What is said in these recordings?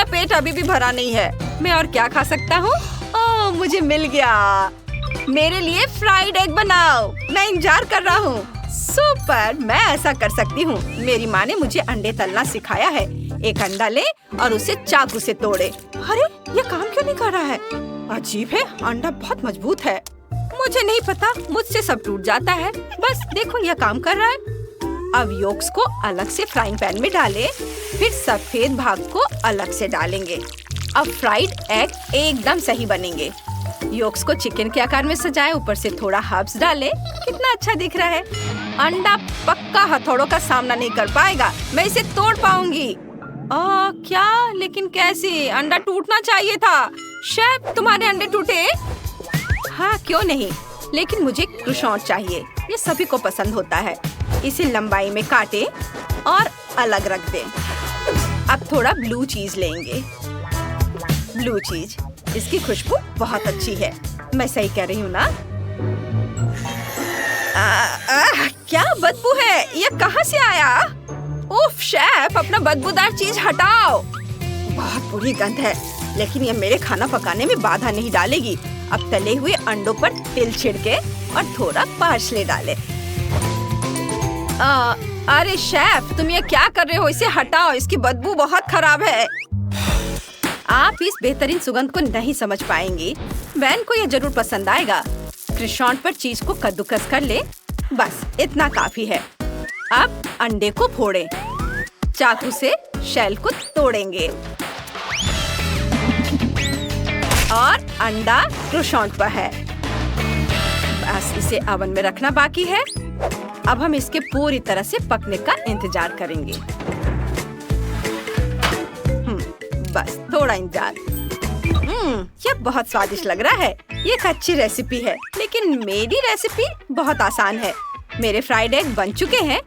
पेट अभी भी भरा नहीं है। मैं और क्या खा सकता हूँ? ओह, मुझे मिल गया। मेरे लिए फ्राइड एग बनाओ, मैं इंतजार कर रहा हूँ। सुपर, मैं ऐसा कर सकती हूँ। मेरी माँ ने मुझे अंडे तलना सिखाया है। एक अंडा ले और उसे चाकू से तोड़े। अरे, ये काम क्यों नहीं कर रहा है? अजीब है, अंडा बहुत मजबूत है। मुझे नहीं पता, मुझसे सब टूट जाता है। बस देखो, यह काम कर रहा है। अब योक्स को अलग से फ्राइंग पैन में डालें, फिर सफेद भाग को अलग से डालेंगे। अब फ्राइड एग एकदम सही बनेंगे। योक्स को चिकन के आकार में सजाएं, ऊपर से थोड़ा हर्ब्स डालें। कितना अच्छा दिख रहा है। अंडा पक्का हथौड़ों का सामना नहीं कर पाएगा। मैं इसे तोड़ पाऊंगी। क्या? लेकिन कैसे? अंडा टूटना चाहिए था। शेफ, तुम्हारे अंडे टूटे? हाँ, क्यों नहीं, लेकिन मुझे क्रोissant चाहिए। ये सभी को पसंद होता है। इसे लंबाई में काटें और अलग रख दें। अब थोड़ा ब्लू चीज लेंगे। ब्लू चीज, इसकी खुशबू बहुत अच्छी है। मैं सही कह रही हूँ ना? क्या बदबू है? ये कहाँ से आया? उफ शेफ, अपना बदबूदार चीज हटाओ। बहुत बुरी गंध है, लेकिन ये मेरे खाना पकाने में बाधा नहीं डालेगी। अब तले हुए अंडों पर तिल छिड़के और थोड़ा पार्सले डाले। अरे शेफ, तुम ये क्या कर रहे हो? इसे हटाओ, इसकी बदबू बहुत खराब है। आप इस बेहतरीन सुगंध को नहीं समझ पाएंगी। बैन को यह जरूर पसंद आएगा। क्रोissant पर चीज को कद्दूकस कर ले। बस इतना काफी है। अब अंडे को फोड़ें। चाकू से शेल को तोड़ेंगे और अंडा क्रोissant पर है। बस इसे ओवन में रखना बाकी है। अब हम इसके पूरी तरह से पकने का इंतजार करेंगे। बस थोड़ा इंतजार। ये बहुत स्वादिष्ट लग रहा है। ये एक अच्छी रेसिपी है, लेकिन मेरी रेसिपी बहुत आसान है। मेरे फ्राइड एग बन चुके हैं।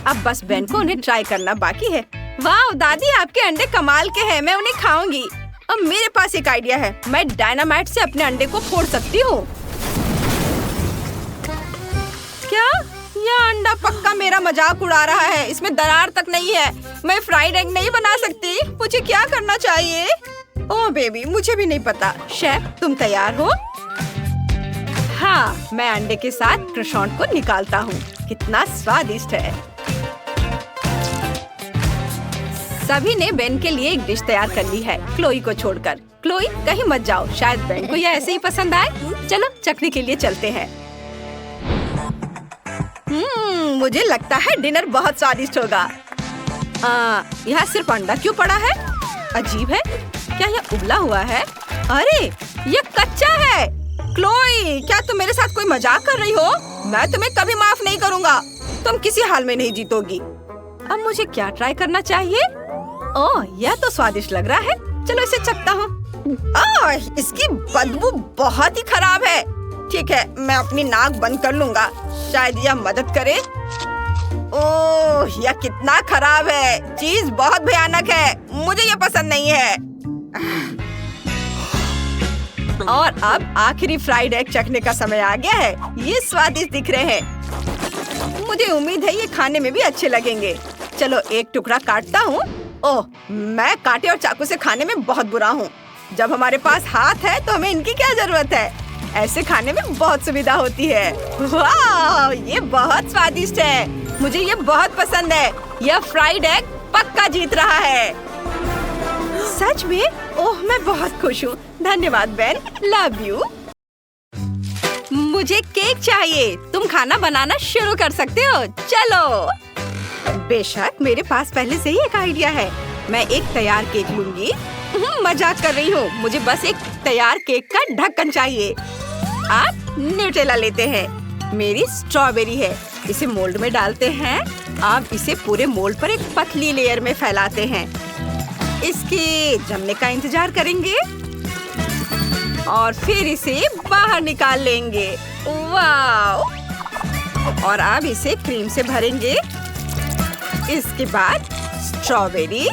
अब बस बेन को उन्हें ट्राई करना बाकी है। वाह दादी, आपके अंडे कमाल के हैं। मैं उन्हें खाऊंगी। अब मेरे पास एक आइडिया है। मैं डायनामाइट से अपने अंडे को फोड़ सकती हूँ। क्या? यह अंडा पक्का मेरा मजाक उड़ा रहा है। इसमें दरार तक नहीं है। मैं फ्राइड एग नहीं बना सकती। मुझे क्या करना चाहिए? ओह बेबी, मुझे भी नहीं पता। शेफ, तुम तैयार हो? हाँ, मैं अंडे के साथ क्रोissant को निकालता हूँ। कितना स्वादिष्ट है। सभी ने बेन के लिए एक डिश तैयार कर ली है, क्लोई को छोड़कर। क्लोई, कहीं मत जाओ, शायद बेन को यह ऐसे ही पसंद आए। चलो चखने के लिए चलते हैं। मुझे लगता है डिनर बहुत स्वादिष्ट होगा। यहाँ सिर्फ अंडा क्यों पड़ा है? अजीब है। क्या यह उबला हुआ है? अरे, यह कच्चा है। क्लोई, क्या तुम मेरे साथ कोई मजाक कर रही हो? मैं तुम्हें कभी माफ नहीं करूँगा। तुम किसी हाल में नहीं जीतोगी। अब मुझे क्या ट्राई करना चाहिए? ओह, यह तो स्वादिष्ट लग रहा है। चलो इसे चखता हूँ। इसकी बदबू बहुत ही खराब है। ठीक है, मैं अपनी नाक बंद कर लूँगा। शायद यह मदद करे। ओह, यह कितना खराब है। चीज बहुत भयानक है। मुझे यह पसंद नहीं है। और अब आखिरी फ्राइड एग चखने का समय आ गया है। ये स्वादिष्ट दिख रहे हैं। मुझे उम्मीद है ये खाने में भी अच्छे लगेंगे। चलो एक टुकड़ा काटता हूँ। ओह, मैं कांटे और चाकू से खाने में बहुत बुरा हूँ। जब हमारे पास हाथ है तो हमें इनकी क्या जरूरत है? ऐसे खाने में बहुत सुविधा होती है। वाह, ये बहुत स्वादिष्ट है। मुझे ये बहुत पसंद है। यह फ्राइड एग पक्का जीत रहा है। सच में? ओह, मैं बहुत खुश हूँ। धन्यवाद बेन, लव यू। मुझे केक चाहिए। तुम खाना बनाना शुरू कर सकते हो। चलो। बेशक, मेरे पास पहले से ही एक आइडिया है। मैं एक तैयार केक लूंगी। मजाक कर रही हूँ। मुझे बस एक तैयार केक का ढक्कन चाहिए। आप न्यूटेला लेते हैं। मेरी स्ट्रॉबेरी है। इसे मोल्ड में डालते हैं। आप इसे पूरे मोल्ड पर एक पतली लेयर में फैलाते हैं। इसके जमने का इंतजार करेंगे और फिर इसे बाहर निकाल लेंगे। वाव! और अब इसे क्रीम से भरेंगे। इसके बाद स्ट्रॉबेरी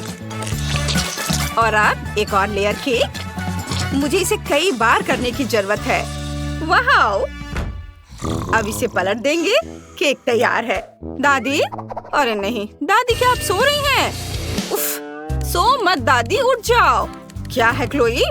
और अब एक और लेयर केक। मुझे इसे कई बार करने की जरूरत है। वाव! अब इसे पलट देंगे। केक तैयार है। दादी? अरे नहीं, दादी क्या आप सो रही हैं? उफ, सो मत मत दादी, उठ जाओ। क्या है क्लोई?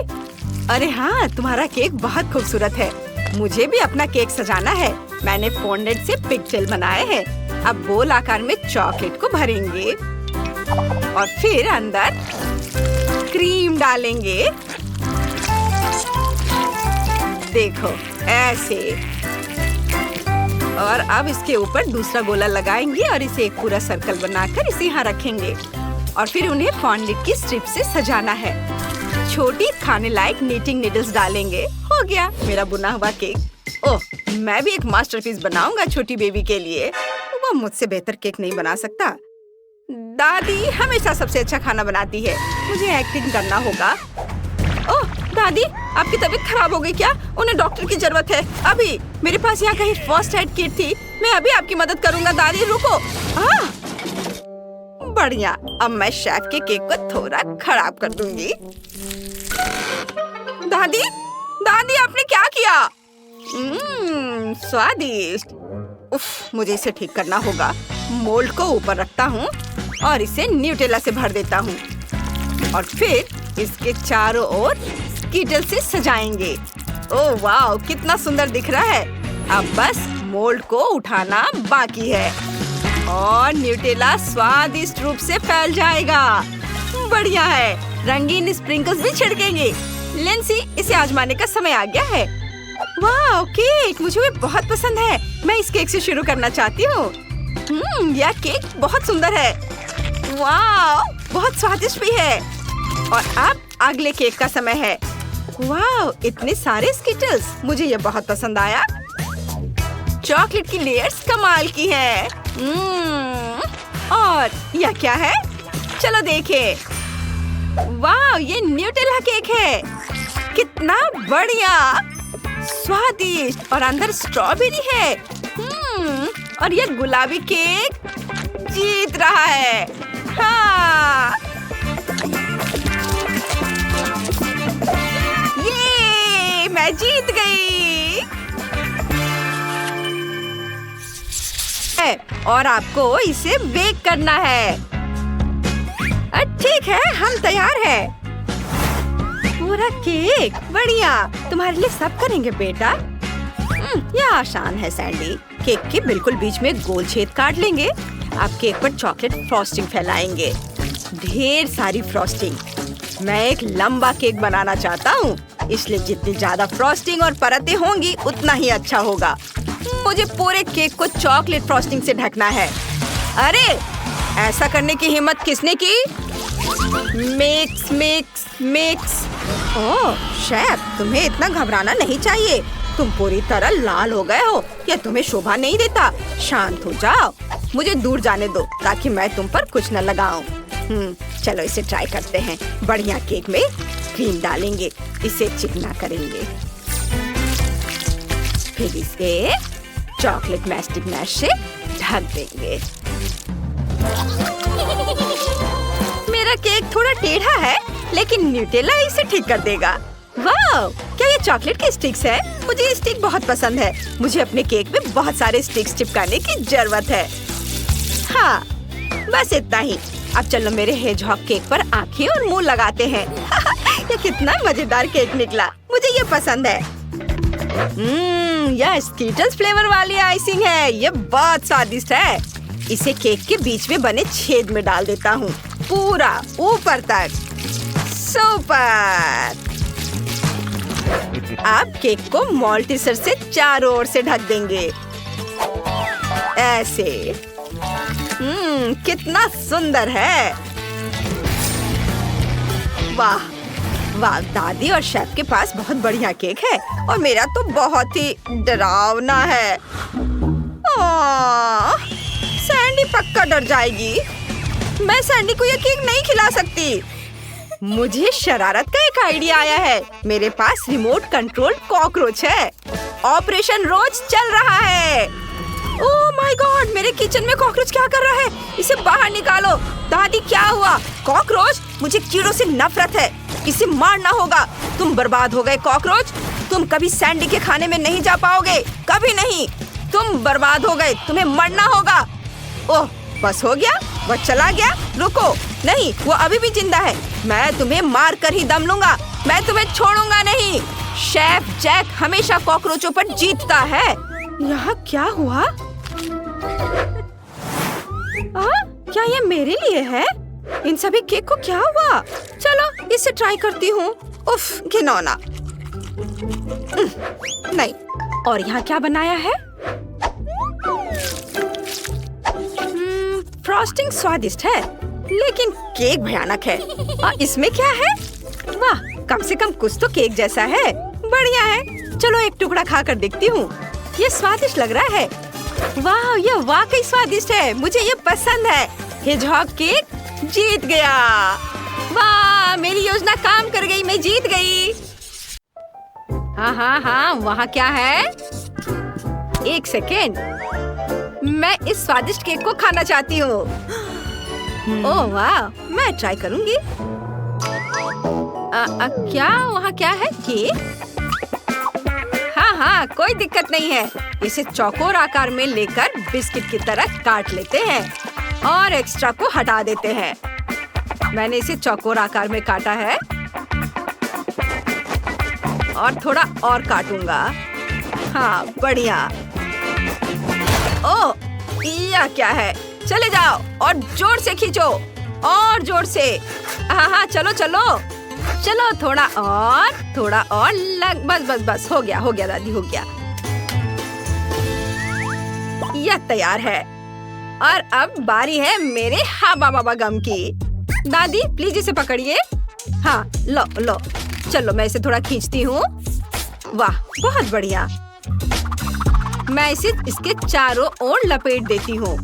अरे हाँ, तुम्हारा केक बहुत खूबसूरत है। मुझे भी अपना केक सजाना है। मैंने फोनडेट से पिगटेल बनाए हैं। अब गोल आकार में चॉकलेट को भरेंगे और फिर अंदर क्रीम डालेंगे। देखो ऐसे। और अब इसके ऊपर दूसरा गोला लगाएंगे और इसे एक पूरा सर्कल बनाकर इसे यहाँ रखेंगे और फिर उन्हें फॉन्डेट की स्ट्रिप से सजाना है। छोटी खाने लायक नीटिंग नीडल्स डालेंगे। हो गया मेरा बुना हुआ केक। ओह, मैं भी एक मास्टरपीस बनाऊंगा छोटी बेबी के लिए। वो मुझसे बेहतर केक नहीं बना सकता। दादी हमेशा सबसे अच्छा खाना बनाती है। मुझे एक्टिंग करना होगा। ओह दादी, आपकी तबीयत खराब हो गई क्या? उन्हें डॉक्टर की जरूरत है अभी। मेरे पास यहाँ कहीं फर्स्ट एड किट थी। मैं अभी आपकी मदद करूँगा। दादी रुको। बढ़िया, अब मैं शेफ के केक को थोड़ा खराब कर दूंगी। दादी, दादी आपने क्या किया? स्वादिष्ट। उफ, मुझे इसे ठीक करना होगा। मोल्ड को ऊपर रखता हूँ और इसे न्यूटेला से भर देता हूँ और फिर इसके चारों ओर स्कीटल से सजाएंगे। ओह वाह, कितना सुंदर दिख रहा है। अब बस मोल्ड को उठाना बाकी है और न्यूटेला स्वादिष्ट रूप से फैल जाएगा। बढ़िया है। रंगीन स्प्रिंकल्स भी छिड़केंगे। लेंसी, इसे आजमाने का समय आ गया है। वाह, केक मुझे भी बहुत पसंद है। मैं इस केक से शुरू करना चाहती हूँ। यह केक बहुत सुंदर है। वाह, बहुत स्वादिष्ट भी है। और अब अगले केक का समय है। वाह, इतने सारे स्किटल्स। मुझे ये बहुत पसंद आया। चॉकलेट की लेयर्स कमाल की है। और यह क्या है? चलो देखें। वाह, ये न्यूटेला केक है। कितना बढ़िया, स्वादिष्ट और अंदर स्ट्रॉबेरी है। और ये गुलाबी केक जीत रहा है। हाँ, ये मैं जीत गई। और आपको इसे बेक करना है। ठीक है, हम तैयार हैं। पूरा केक, बढ़िया। तुम्हारे लिए सब करेंगे बेटा। यह आसान है सैंडी। केक के बिल्कुल बीच में गोल छेद काट लेंगे। आप केक पर चॉकलेट फ्रॉस्टिंग फैलाएंगे। ढेर सारी फ्रॉस्टिंग। मैं एक लंबा केक बनाना चाहता हूँ, इसलिए जितनी ज्यादा फ्रॉस्टिंग और परतें होंगी उतना ही अच्छा होगा। मुझे पूरे केक को चॉकलेट फ्रॉस्टिंग से ढकना है। अरे, ऐसा करने की हिम्मत किसने की? Mix mix mix. Oh chef, तुम्हें इतना घबराना नहीं चाहिए। तुम पूरी तरह लाल हो गए हो। यह तुम्हें शोभा नहीं देता। शांत हो जाओ। मुझे दूर जाने दो ताकि मैं तुम पर कुछ न लगाऊं। चलो इसे ट्राई करते हैं। बढ़िया केक में क्रीम डालेंगे। इसे चिकना करेंगे। फिर इसे चॉकलेट मैस्टिक मैश से ढक देंगे। मेरा केक थोड़ा टेढ़ा है, लेकिन न्यूटेला इसे ठीक कर देगा। वाह, क्या ये चॉकलेट की स्टिक्स है? मुझे ये स्टिक बहुत पसंद है। मुझे अपने केक में बहुत सारे स्टिक्स चिपकाने की जरूरत है। हाँ, बस इतना ही। अब चलो मेरे हेजहॉग केक पर आँखें और मुंह लगाते हैं। ये कितना मजेदार केक निकला। मुझे ये पसंद है। यह स्कीटल्स फ्लेवर वाली आइसिंग है। ये बहुत स्वादिष्ट है। इसे केक के बीच में बने छेद में डाल देता हूँ, पूरा ऊपर तक। सुपर। अब केक को मॉल्टिसर से चारों ओर से ढक देंगे, ऐसे। कितना सुंदर है। वाह वाह, दादी और शेफ के पास बहुत बढ़िया केक है और मेरा तो बहुत ही डरावना है। सैंडी पक्का डर जाएगी। मैं सैंडी को यह केक नहीं खिला सकती। मुझे शरारत का एक आइडिया आया है। मेरे पास रिमोट कंट्रोल कॉकरोच है। ऑपरेशन रोज चल रहा है। ओह माय गॉड, मेरे किचन में कॉकरोच क्या कर रहा है? इसे बाहर निकालो। दादी, क्या हुआ? कॉकरोच? मुझे कीड़ों से नफरत है। इसे मारना होगा। तुम बर्बाद हो गए कॉकरोच। तुम कभी सैंडी के खाने में नहीं जा पाओगे, कभी नहीं। तुम बर्बाद हो गए। तुम्हें मरना होगा। ओह, बस हो गया। वो चला गया? रुको, नहीं, वो अभी भी जिंदा है। मैं तुम्हें मार कर ही दम लूंगा। मैं तुम्हें छोड़ूंगा नहीं। शेफ जैक हमेशा कॉकरोचों पर जीतता है। यहाँ क्या हुआ? क्या ये मेरे लिए है? इन सभी केक को क्या हुआ? चलो इसे ट्राई करती हूँ। उफ, घिनौना। नहीं। और यहाँ क्या बनाया है? फ्रॉस्टिंग स्वादिष्ट है, लेकिन केक भयानक है। इसमें क्या है? वाह, कम से कम कुछ तो केक जैसा है। बढ़िया है। चलो एक टुकड़ा खाकर देखती हूँ। ये स्वादिष्ट लग रहा है। वाह, ये वाकई स्वादिष्ट है। मुझे ये पसंद है। हेजहॉग केक जीत गया। वाह, मेरी योजना काम कर गई। मैं जीत गई। हाँ, वहाँ क्या है? एक सेकेंड, मैं इस स्वादिष्ट केक को खाना चाहती हूँ। ओह वाह, मैं ट्राई करूँगी। क्या वहाँ क्या है? केक? हाँ, कोई दिक्कत नहीं है। इसे चौकोर आकार में लेकर बिस्किट की तरह काट लेते हैं और एक्स्ट्रा को हटा देते हैं। मैंने इसे चौकोर आकार में काटा है और थोड़ा और काटूंगा। हाँ, बढ़िया। ओह, यह क्या है? चले जाओ और जोर से खींचो, और जोर से। हाँ, चलो चलो चलो, थोड़ा और बस हो गया दादी, हो गया। यह तैयार है और अब बारी है मेरे हाबा बाबा गम की। दादी प्लीज इसे पकड़िए। हाँ, लो। चलो मैं इसे थोड़ा खींचती हूँ। वाह, बहुत बढ़िया। मैं इसे इसके चारों ओर लपेट देती हूँ,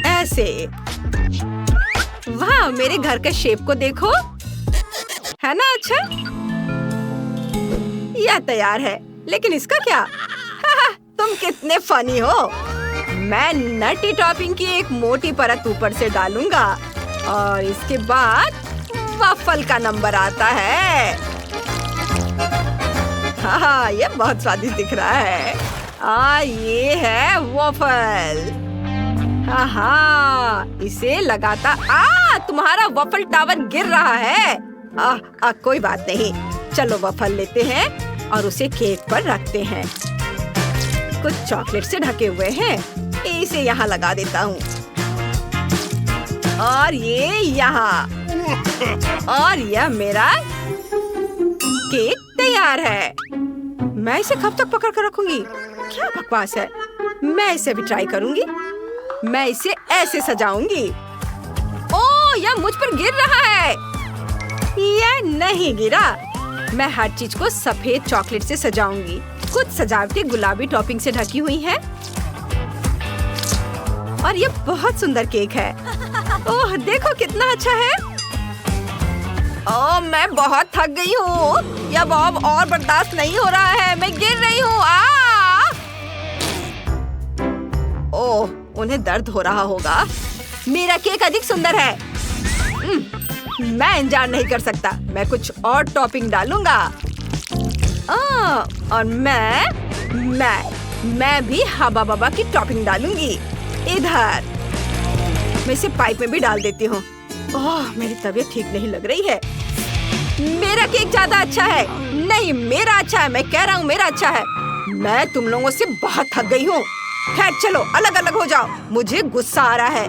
ऐसे। वाह, मेरे घर के शेप को देखो, है ना अच्छा? यह तैयार है, लेकिन इसका क्या? तुम कितने फनी हो। मैं नटी टॉपिंग की एक मोटी परत ऊपर से डालूंगा और इसके बाद वफल का नंबर आता है। हाँ, ये बहुत स्वादिष्ट दिख रहा है। ये है वफल। हाँ, इसे लगाता। तुम्हारा वफल टावर गिर रहा है। कोई बात नहीं। चलो वफल लेते हैं और उसे केक पर रखते हैं। कुछ चॉकलेट से ढके हुए हैं। इसे यहाँ लगा देता हूँ और ये यहाँ, और यह मेरा केक तैयार है। मैं इसे कब तक पकड़ कर रखूंगी? क्या बकवास है। मैं इसे भी ट्राई करूंगी। मैं इसे ऐसे सजाऊंगी। ओह, यह मुझ पर गिर रहा है। यह नहीं गिरा। मैं हर चीज को सफेद चॉकलेट से सजाऊंगी। कुछ सजावटी गुलाबी टॉपिंग से ढकी हुई है और ये बहुत सुंदर केक है। ओह, देखो कितना अच्छा है। ओह, मैं बहुत थक गई हूँ। यह बॉब और बर्दाश्त नहीं हो रहा है। मैं गिर रही हूँ। ओह, उन्हें दर्द हो रहा होगा। मेरा केक अधिक सुंदर है। मैं इंतजार नहीं कर सकता। मैं कुछ और टॉपिंग डालूंगा। और मैं भी हाबा बाबा की टॉपिंग डालूंगी। इधर मैं इसे पाइप में भी डाल देती हूँ। ओह, मेरी तबीयत ठीक नहीं लग रही है। मेरा केक ज्यादा अच्छा है। नहीं, मेरा अच्छा है। मैं कह रहा हूँ मेरा अच्छा है। मैं तुम लोगों से बहुत थक गई हूँ। खैर चलो अलग अलग हो जाओ। मुझे गुस्सा आ रहा है।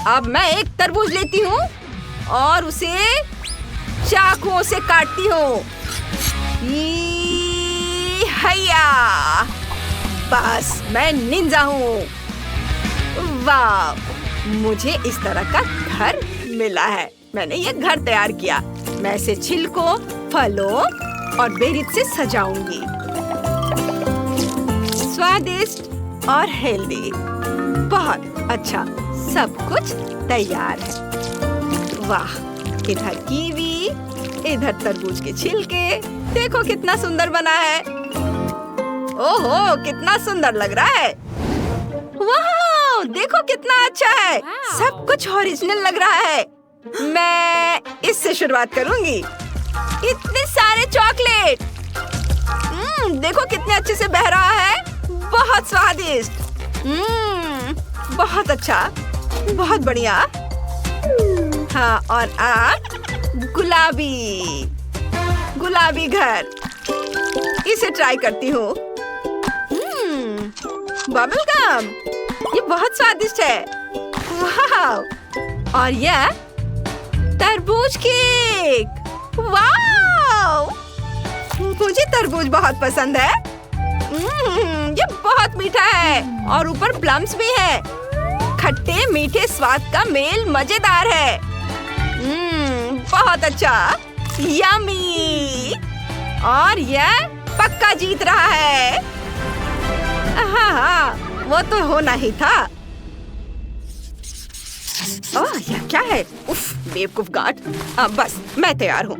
अब मैं एक तरबूज लेती हूँ और उसे चाकुओं से काटती हूँ। हैया, बस मैं निंजा हूँ। वाह, मुझे इस तरह का घर मिला है। मैंने ये घर तैयार किया। मैं इसे छिलकों, फलों और बेरीज से सजाऊंगी। स्वादिष्ट और हेल्दी, बहुत अच्छा। सब कुछ तैयार है। वाह, इधर कीवी, इधर तरबूज के छिलके। देखो कितना सुंदर बना है। ओहो, कितना सुंदर लग रहा है। वाह, देखो कितना अच्छा है। सब कुछ ओरिजिनल लग रहा है। मैं इससे शुरुआत करूंगी। इतने सारे चॉकलेट। देखो कितने अच्छे से बह रहा है। बहुत स्वादिष्ट। बहुत अच्छा। बहुत बढ़िया। हाँ, और अब गुलाबी घर। इसे ट्राई करती हूँ। बबल गम, ये बहुत स्वादिष्ट है। वाह! और यह तरबूज केक। वाह! मुझे तरबूज बहुत पसंद है। ये बहुत मीठा है और ऊपर प्लम्स भी है। खट्टे मीठे स्वाद का मेल मजेदार है। बहुत अच्छा। यम्मी। और यह पक्का जीत रहा है। हाँ, वो तो होना ही था। ओह, यह क्या है? उफ, बेवकूफ गार्ड। अब बस मैं तैयार हूँ।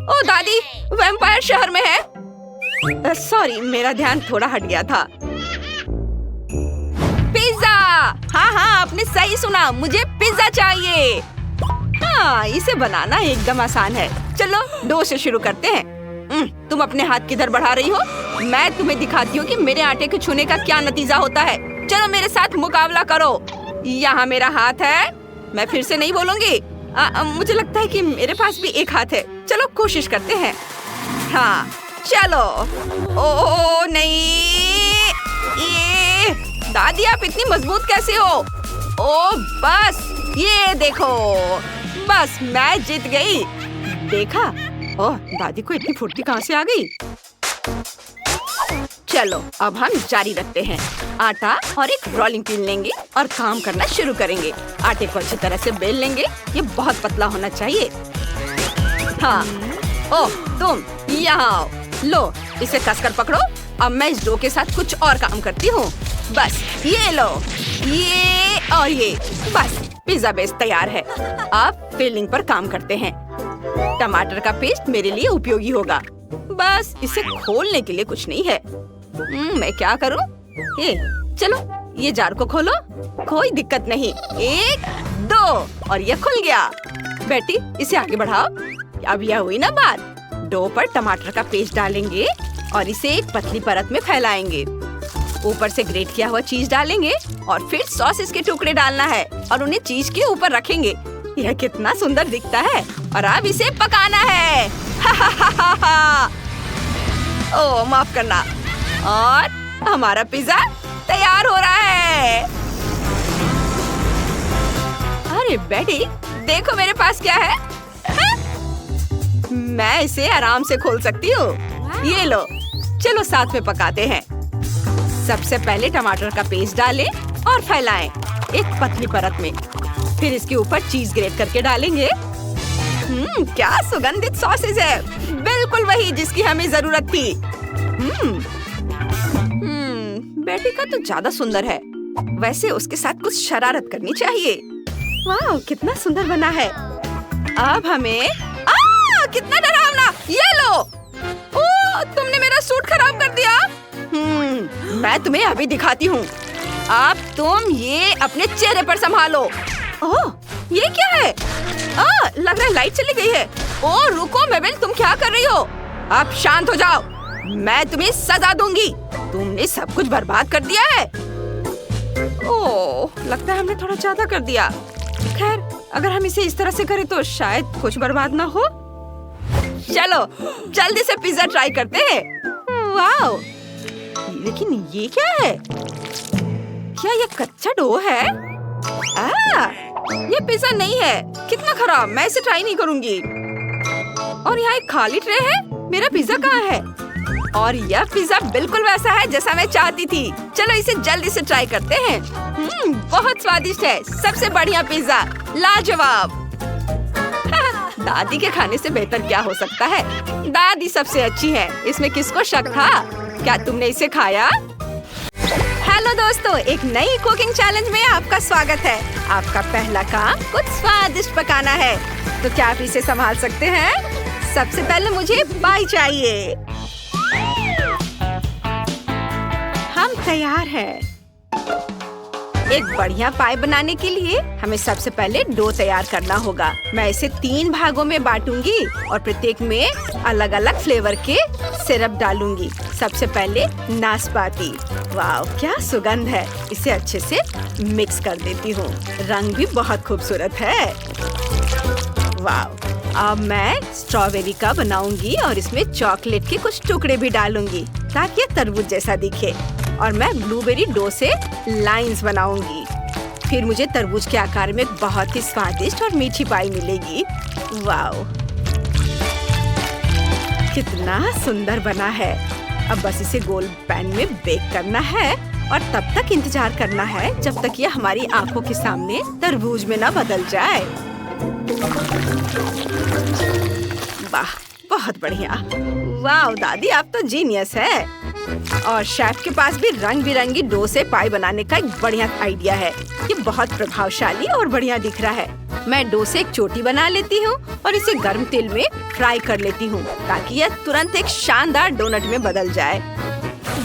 ओह दादी, वैम्पायर शहर में है। सॉरी, मेरा ध्यान थोड़ा हट गया था। पिज्जा। हाँ, आपने सही सुना, मुझे पिज्जा चाहिए। हाँ, इसे बनाना एकदम आसान है। चलो डो से शुरू करते हैं। तुम अपने हाथ किधर बढ़ा रही हो? मैं तुम्हें दिखाती हूँ कि मेरे आटे को छूने का क्या नतीजा होता है। चलो मेरे साथ मुकाबला करो। यहाँ मेरा हाथ है। मैं फिर से नहीं बोलूंगी। मुझे लगता है कि मेरे पास भी एक हाथ है। चलो कोशिश करते हैं। हाँ, चलो। ओह नहीं, ये दादी, आप इतनी मजबूत कैसे हो? ओह बस, ये देखो, बस मैं जीत गई। देखा? ओह, दादी को इतनी फुर्ती कहाँ से आ गई? चलो अब हम जारी रखते हैं। आटा और एक रोलिंग पिन लेंगे और काम करना शुरू करेंगे। आटे को अच्छी तरह से बेल लेंगे। ये बहुत पतला होना चाहिए। हाँ, ओह तुम यहाँ आओ। लो, इसे कसकर पकड़ो। अब मैं इस डो के साथ कुछ और काम करती हूँ। बस ये लो, ये और ये। बस पिज्जा बेस तैयार है। अब फिलिंग पर काम करते हैं। टमाटर का पेस्ट मेरे लिए उपयोगी होगा। बस इसे खोलने के लिए कुछ नहीं है। मैं क्या करूँ? ये चलो, ये जार को खोलो। कोई दिक्कत नहीं। 1, 2 और ये खुल गया। बेटी, इसे आगे बढ़ाओ। अब यह हुई ना बात। डो पर टमाटर का पेस्ट डालेंगे और इसे एक पतली परत में फैलाएंगे। ऊपर से ग्रेट किया हुआ चीज डालेंगे और फिर सॉसेस के टुकड़े डालना है और उन्हें चीज के ऊपर रखेंगे। यह कितना सुंदर दिखता है। और अब इसे पकाना है। ओह माफ करना। और हमारा पिज्जा तैयार हो रहा है। अरे बेटी, देखो मेरे पास क्या है। मैं इसे आराम से खोल सकती हूँ। ये लो, चलो साथ में पकाते हैं। सबसे पहले टमाटर का पेस्ट डालें और फैलाएं एक पतली परत में। फिर इसके ऊपर चीज ग्रेट करके डालेंगे। क्या सुगंधित सॉसेज है। बिल्कुल वही जिसकी हमें जरूरत थी। बेटी का तो ज्यादा सुंदर है। वैसे उसके साथ कुछ शरारत करनी चाहिए। वाह, कितना सुंदर बना है। अब हमें कितना डरावना। ये लो। ओह, तुमने मेरा सूट खराब कर दिया। मैं तुम्हें अभी दिखाती हूँ। अब तुम ये अपने चेहरे पर संभालो। ओह, ये क्या है? लग रहा है लाइट चली गई है। ओह रुको मेबल, तुम क्या कर रही हो? अब शांत हो जाओ। मैं तुम्हें सजा दूंगी। तुमने सब कुछ बर्बाद कर दिया है। ओह, लगता है हमने थोड़ा ज्यादा कर दिया। खैर, अगर हम इसे इस तरह से करें तो शायद कुछ बर्बाद ना हो। चलो जल्दी से पिज्जा ट्राई करते हैं। वाह, लेकिन ये क्या है? क्या ये कच्चा डो है? ये पिज्जा नहीं है। कितना खराब, मैं इसे ट्राई नहीं करूंगी। और यहाँ एक खाली ट्रे है। मेरा पिज्जा कहाँ है? और यह पिज्जा बिल्कुल वैसा है जैसा मैं चाहती थी। चलो इसे जल्दी से ट्राई करते हैं। बहुत स्वादिष्ट है। सबसे बढ़िया पिज्जा, लाजवाब। दादी के खाने से बेहतर क्या हो सकता है? दादी सबसे अच्छी है, इसमें किसको शक था? क्या तुमने इसे खाया? हेलो दोस्तों, एक नई कुकिंग चैलेंज में आपका स्वागत है। आपका पहला काम कुछ स्वादिष्ट पकाना है। तो क्या आप इसे संभाल सकते हैं? सबसे पहले मुझे पाई चाहिए। हम तैयार हैं। एक बढ़िया पाई बनाने के लिए हमें सबसे पहले डो तैयार करना होगा। मैं इसे 3 भागों में बांटूंगी और प्रत्येक में अलग अलग फ्लेवर के सिरप डालूंगी। सबसे पहले नाशपाती। वाह, क्या सुगंध है। इसे अच्छे से मिक्स कर देती हूँ। रंग भी बहुत खूबसूरत है। वाह, अब मैं स्ट्रॉबेरी का बनाऊंगी और इसमें चॉकलेट के कुछ टुकड़े भी डालूंगी ताकि ये तरबूज जैसा दिखे। और मैं ब्लूबेरी डो से लाइंस बनाऊंगी। फिर मुझे तरबूज के आकार में बहुत ही स्वादिष्ट और मीठी पाई मिलेगी। वाह, कितना सुंदर बना है। अब बस इसे गोल पैन में बेक करना है और तब तक इंतजार करना है जब तक ये हमारी आंखों के सामने तरबूज में न बदल जाए। वाह, बहुत बढ़िया। वाह दादी, आप तो जीनियस है। और शेफ के पास भी रंग बिरंगी डो से पाई बनाने का एक बढ़िया आइडिया है। ये बहुत प्रभावशाली और बढ़िया दिख रहा है। मैं डो से एक चोटी बना लेती हूँ और इसे गर्म तेल में फ्राई कर लेती हूँ ताकि यह तुरंत एक शानदार डोनट में बदल जाए।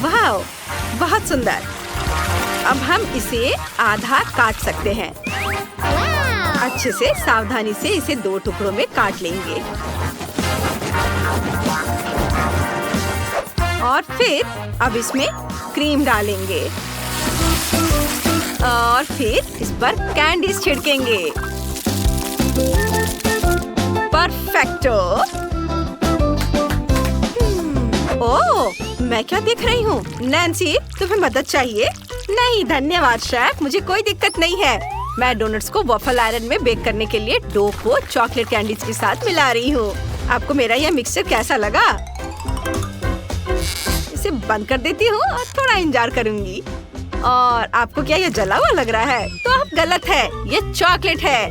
वाह, बहुत सुंदर। अब हम इसे आधा काट सकते हैं। अच्छे से सावधानी से इसे 2 टुकड़ों में काट लेंगे और फिर अब इसमें क्रीम डालेंगे और फिर इस पर कैंडीज छिड़केंगे। परफेक्टो। ओह, मैं क्या देख रही हूँ? नैन्सी, तुम्हें मदद चाहिए? नहीं धन्यवाद शेफ, मुझे कोई दिक्कत नहीं है। मैं डोनट्स को वॉफल आयरन में बेक करने के लिए डो को चॉकलेट कैंडीज के साथ मिला रही हूँ। आपको मेरा यह मिक्सचर कैसा लगा? इसे बंद कर देती हूँ और थोड़ा इंतजार करूंगी। और आपको क्या यह जला हुआ लग रहा है? तो आप गलत है, ये चॉकलेट है।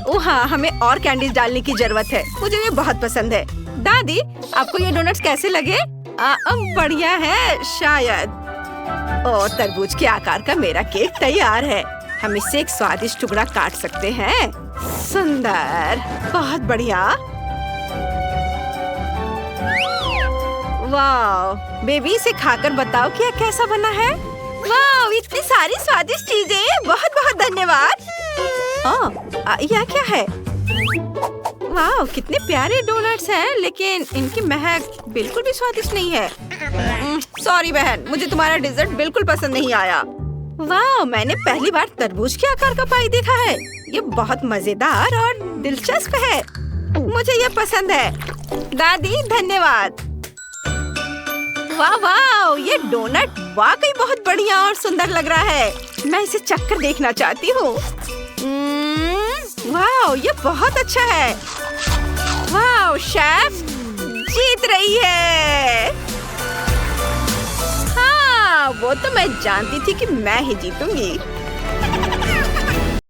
ओह हाँ, हमें और कैंडीज डालने की जरूरत है। मुझे ये बहुत पसंद है। दादी, आपको ये डोनट्स कैसे लगे? बढ़िया है शायद। और तरबूज के आकार का मेरा केक तैयार है। हम इससे एक स्वादिष्ट टुकड़ा काट सकते हैं। सुंदर, बहुत बढ़िया। वाह बेबी, इसे खाकर बताओ कि यह कैसा बना है। वाह, इतनी सारी स्वादिष्ट चीजें, बहुत बहुत धन्यवाद। यह क्या है? वाह, कितने प्यारे डोनट्स हैं, लेकिन इनकी महक बिल्कुल भी स्वादिष्ट नहीं है। सॉरी बहन, मुझे तुम्हारा डिजर्ट बिल्कुल पसंद नहीं आया। वाह, मैंने पहली बार तरबूज के आकार का पाई देखा है। ये बहुत मजेदार और दिलचस्प है। मुझे ये पसंद है। दादी धन्यवाद। वाह वाह, ये डोनट वाकई बहुत बढ़िया और सुंदर लग रहा है। मैं इसे चखकर देखना चाहती हूँ। वाह, ये बहुत अच्छा है। वाह, शेफ जीत रही है। हाँ, वो तो मैं जानती थी कि मैं ही जीतूंगी।